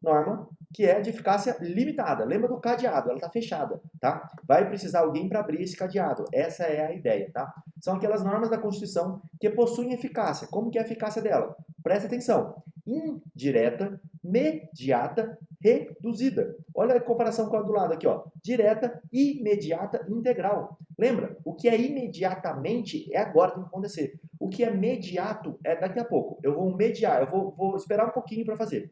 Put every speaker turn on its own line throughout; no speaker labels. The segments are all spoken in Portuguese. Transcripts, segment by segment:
norma que é de eficácia limitada. Lembra do cadeado, ela está fechada, tá? Vai precisar alguém para abrir esse cadeado. Essa é a ideia, tá? São aquelas normas da Constituição que possuem eficácia. Como que é a eficácia dela? Presta atenção. Indireta, imediata, reduzida. Olha a comparação com a do lado aqui, ó. Direta, imediata, integral. Lembra? O que é imediatamente é agora, tem que acontecer. O que é mediato é daqui a pouco. Eu vou mediar, eu vou esperar um pouquinho para fazer.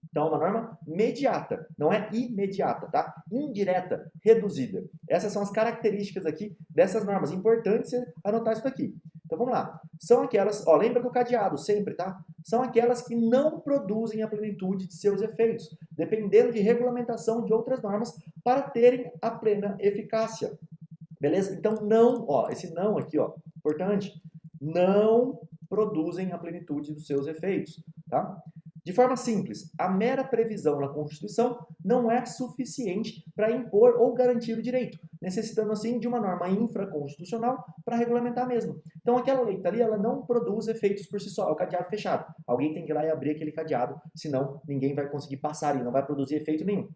Então, é uma norma mediata, não é imediata, tá? Indireta, reduzida. Essas são as características aqui dessas normas. Importante você anotar isso daqui. Então, vamos lá. São aquelas, ó, lembra do cadeado, sempre, tá? São aquelas que não produzem a plenitude de seus efeitos, dependendo de regulamentação de outras normas para terem a plena eficácia. Beleza? Então, não, ó, esse não aqui, ó, importante, não produzem a plenitude dos seus efeitos, tá? De forma simples, a mera previsão na Constituição não é suficiente para impor ou garantir o direito, necessitando assim de uma norma infraconstitucional para regulamentar mesmo. Então aquela lei que está ali, ela não produz efeitos por si só, é o cadeado fechado. Alguém tem que ir lá e abrir aquele cadeado, senão ninguém vai conseguir passar e não vai produzir efeito nenhum.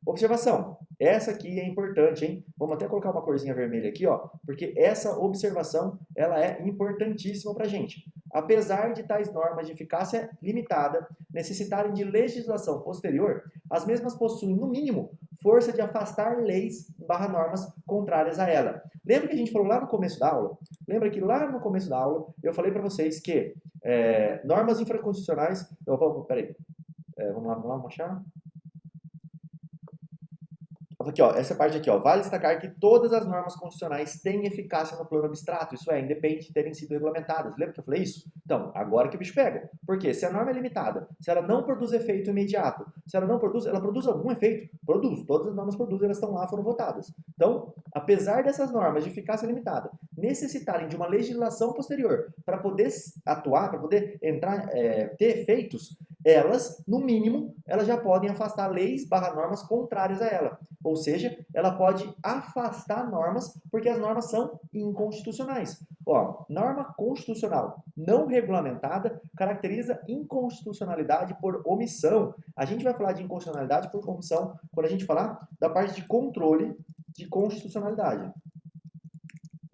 Observação, essa aqui é importante, hein? Vamos até colocar uma corzinha vermelha aqui, ó, porque essa observação, ela é importantíssima para a gente. Apesar de tais normas de eficácia limitada necessitarem de legislação posterior, as mesmas possuem, no mínimo, força de afastar leis barra normas contrárias a ela. Lembra que a gente falou lá no começo da aula? Lembra que lá no começo da aula eu falei para vocês que normas infraconstitucionais... Peraí, vamos achar? Aqui, ó, essa parte aqui, ó, vale destacar que todas as normas constitucionais têm eficácia no plano abstrato, isso é, independente de terem sido regulamentadas. Lembra que eu falei isso? Então, agora que o bicho pega. Porque se a norma é limitada, se ela não produz efeito imediato, se ela não produz, ela produz algum efeito? Produz. Todas as normas produzem, elas estão lá, foram votadas. Então, apesar dessas normas de eficácia limitada necessitarem de uma legislação posterior para poder atuar, para poder entrar, ter efeitos, elas, no mínimo, elas já podem afastar leis barra normas contrárias a ela. Ou seja, ela pode afastar normas porque as normas são inconstitucionais. Ó, norma constitucional não regulamentada caracteriza inconstitucionalidade por omissão. A gente vai falar de inconstitucionalidade por omissão quando a gente falar da parte de controle de constitucionalidade.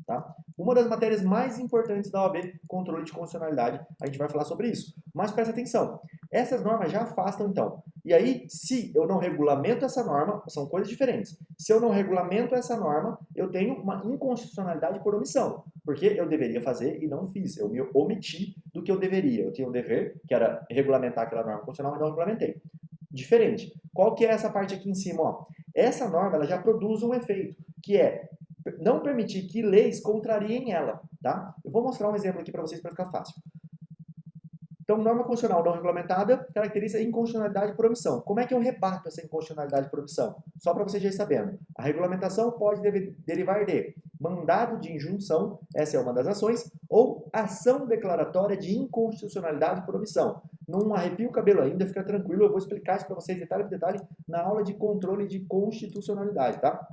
Tá? Uma das matérias mais importantes da OAB, controle de constitucionalidade, a gente vai falar sobre isso. Mas presta atenção, essas normas já afastam então. E aí, se eu não regulamento essa norma, são coisas diferentes. Se eu não regulamento essa norma, eu tenho uma inconstitucionalidade por omissão. Porque eu deveria fazer e não fiz. Eu me omiti do que eu deveria. Eu tinha um dever, que era regulamentar aquela norma constitucional, e não regulamentei. Diferente. Qual que é essa parte aqui em cima? Ó? Essa norma ela já produz um efeito, que é não permitir que leis contrariem ela. Tá? Eu vou mostrar um exemplo aqui para vocês para ficar fácil. Então, norma constitucional não regulamentada caracteriza a inconstitucionalidade por omissão. Como é que eu rebato essa inconstitucionalidade por omissão? Só para vocês já sabendo. A regulamentação pode derivar de mandado de injunção, essa é uma das ações, ou ação declaratória de inconstitucionalidade por omissão. Não arrepia o cabelo ainda, fica tranquilo, eu vou explicar isso para vocês detalhe por detalhe na aula de controle de constitucionalidade, tá?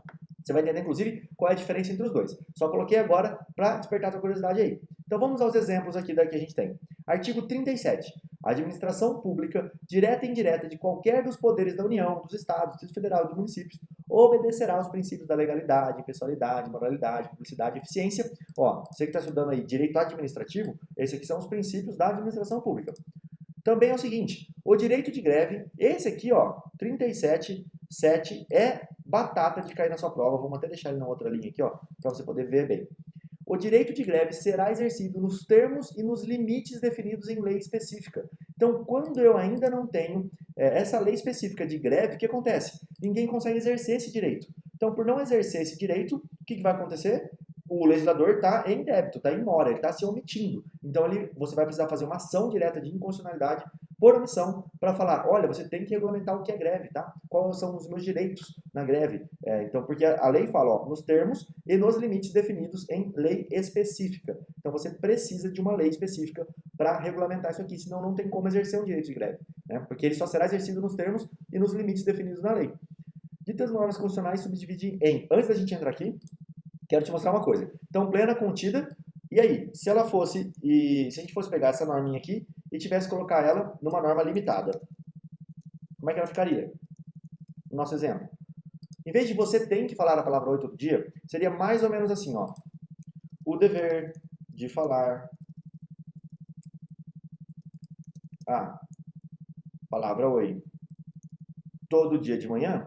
Você vai entender, inclusive, qual é a diferença entre os dois. Só coloquei agora para despertar a tua curiosidade aí. Então vamos aos exemplos aqui que a gente tem. Artigo 37. A administração pública, direta e indireta, de qualquer dos poderes da União, dos Estados, do Distrito Federal e dos municípios, obedecerá aos princípios da legalidade, impessoalidade, moralidade, publicidade e eficiência. Ó, você que está estudando aí direito administrativo, esses aqui são os princípios da administração pública. Também é o seguinte, o direito de greve, esse aqui, ó, 37.7, é batata de cair na sua prova. Vamos até deixar ele na outra linha aqui, ó, para você poder ver bem. O direito de greve será exercido nos termos e nos limites definidos em lei específica. Então, quando eu ainda não tenho essa lei específica de greve, o que acontece? Ninguém consegue exercer esse direito. Então, por não exercer esse direito, o que vai acontecer? O legislador está em débito, está em mora, ele está se omitindo. Então, você vai precisar fazer uma ação direta de inconstitucionalidade por omissão para falar, olha, você tem que regulamentar o que é greve, tá? Quais são os meus direitos na greve? Então, porque a lei fala, ó, nos termos e nos limites definidos em lei específica. Então, você precisa de uma lei específica para regulamentar isso aqui, senão não tem como exercer um direito de greve, né? Porque ele só será exercido nos termos e nos limites definidos na lei. Ditas normas constitucionais subdividem em, antes da gente entrar aqui, quero te mostrar uma coisa. Então, plena, contida, e aí, se ela fosse, se a gente fosse pegar essa norminha aqui e tivesse que colocar ela numa norma limitada. como é que ela ficaria? No nosso exemplo. Em vez de você tem que falar a palavra oi todo dia, seria mais ou menos assim, ó. O dever de falar a palavra oi todo dia de manhã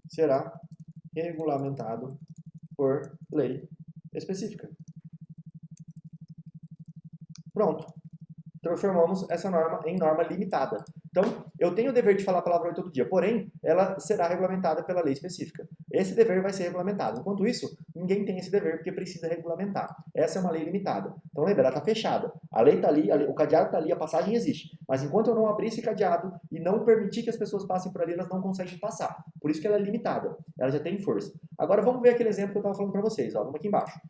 será regulamentado por lei específica. Pronto. Transformamos essa norma em norma limitada. Então, eu tenho o dever de falar a palavra oi todo dia, porém, ela será regulamentada pela lei específica. Esse dever vai ser regulamentado. Enquanto isso, ninguém tem esse dever porque precisa regulamentar. Essa é uma lei limitada. Então, lembra, ela está fechada. A lei está ali, o cadeado está ali, a passagem existe. Mas enquanto eu não abrir esse cadeado e não permitir que as pessoas passem por ali, elas não conseguem passar. Por isso que ela é limitada. Ela já tem força. Agora, vamos ver aquele exemplo que eu estava falando para vocês. Ó, vamos aqui embaixo.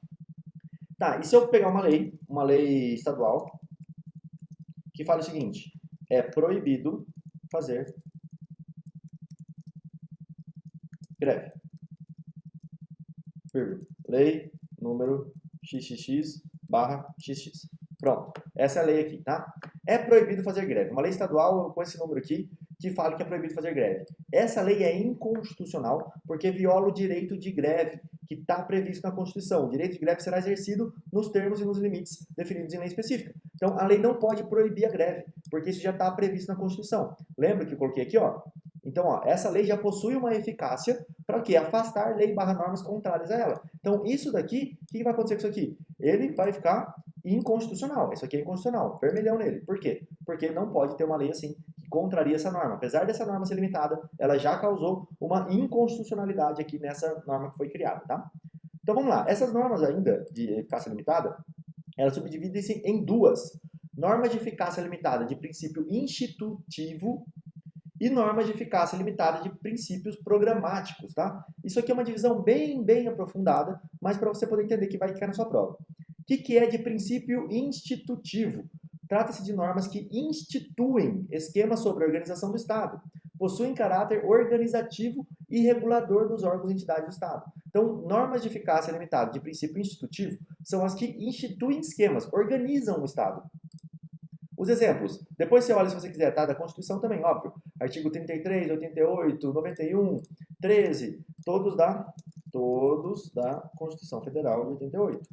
Tá, e se eu pegar uma lei estadual, que fala o seguinte: é proibido fazer greve. Lei número XXX/XX. Pronto. Essa é a lei aqui, tá? É proibido fazer greve. Uma lei estadual com esse número aqui que fala que é proibido fazer greve. Essa lei é inconstitucional porque viola o direito de greve que está previsto na Constituição. O direito de greve será exercido nos termos e nos limites definidos em lei específica. Então, a lei não pode proibir a greve, porque isso já está previsto na Constituição. Lembra que eu coloquei aqui, ó? Então, ó, essa lei já possui uma eficácia para o quê? Afastar lei/normas contrárias a ela. Então, isso daqui, o que vai acontecer com isso aqui? Ele vai ficar inconstitucional. Isso aqui é inconstitucional. Vermelhão nele. Por quê? Porque não pode ter uma lei assim que contraria essa norma. Apesar dessa norma ser limitada, ela já causou uma inconstitucionalidade aqui nessa norma que foi criada, tá? Então, vamos lá. Essas normas ainda de eficácia limitada, elas subdividem-se em duas. Normas de eficácia limitada de princípio institutivo e normas de eficácia limitada de princípios programáticos, tá? Isso aqui é uma divisão bem aprofundada, mas para você poder entender que vai cair na sua prova. O que é de princípio institutivo? Trata-se de normas que instituem esquemas sobre a organização do Estado, possuem caráter organizativo e regulador dos órgãos e entidades do Estado. Então, normas de eficácia limitada de princípio institutivo são as que instituem esquemas, organizam o Estado. Os exemplos, depois você olha se você quiser, tá? Da Constituição também, óbvio. Artigo 33, 88, 91, 13, todos da Constituição Federal de 88.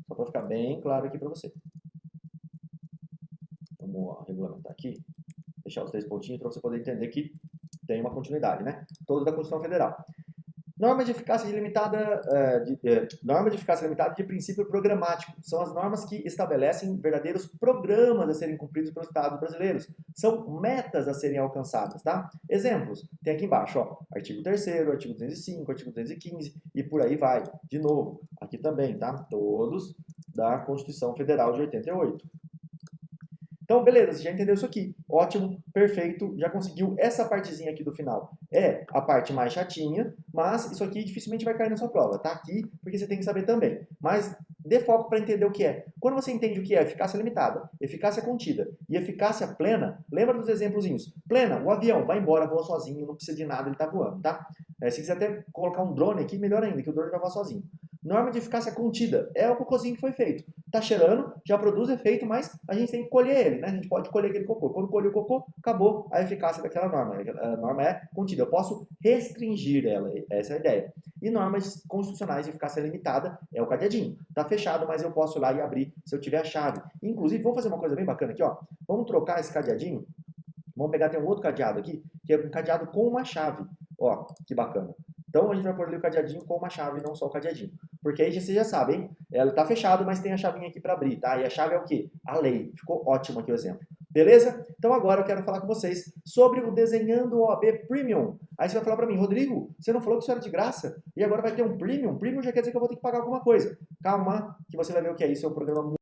Só para ficar bem claro aqui para você. Vamos regulamentar aqui, deixar os 3 pontinhos para você poder entender que tem uma continuidade, né? Todos da Constituição Federal. Norma de eficácia limitada de princípio programático. São as normas que estabelecem verdadeiros programas a serem cumpridos pelos Estados brasileiros. São metas a serem alcançadas, tá? Exemplos, tem aqui embaixo, ó, artigo 3º, artigo 205, artigo 215 e por aí vai. De novo, aqui também, tá? Todos da Constituição Federal de 88. Então, beleza, você já entendeu isso aqui. Ótimo, perfeito, já conseguiu essa partezinha aqui do final. É a parte mais chatinha, mas isso aqui dificilmente vai cair na sua prova. Tá aqui porque você tem que saber também. Mas dê foco para entender o que é. Quando você entende o que é eficácia limitada, eficácia contida e eficácia plena, lembra dos exemplozinhos. Plena, o avião vai embora, voa sozinho, não precisa de nada, ele está voando, tá? Se quiser até colocar um drone aqui, melhor ainda, que o drone vai voar sozinho. Norma de eficácia contida é o cocôzinho que foi feito. Tá cheirando, já produz efeito, mas a gente tem que colher ele, né? A gente pode colher aquele cocô. Quando colher o cocô, acabou a eficácia daquela norma. A norma é contida. Eu posso restringir ela, essa é a ideia. E normas constitucionais de eficácia limitada é o cadeadinho. Tá fechado, mas eu posso ir lá e abrir se eu tiver a chave. Inclusive, vamos fazer uma coisa bem bacana aqui, ó. Vamos trocar esse cadeadinho. Vamos pegar, tem um outro cadeado aqui, que é um cadeado com uma chave. Ó, que bacana. Então a gente vai pôr ali o cadeadinho com uma chave, não só o cadeadinho. Porque aí você já sabe, hein? Ela tá fechado, mas tem a chavinha aqui para abrir, tá? E a chave é o quê? A lei. Ficou ótimo aqui o exemplo. Beleza? Então agora eu quero falar com vocês sobre o Desenhando OAB Premium. Aí você vai falar para mim, Rodrigo, você não falou que isso era de graça? E agora vai ter um Premium? Premium já quer dizer que eu vou ter que pagar alguma coisa. Calma, que você vai ver o que é isso. É um programa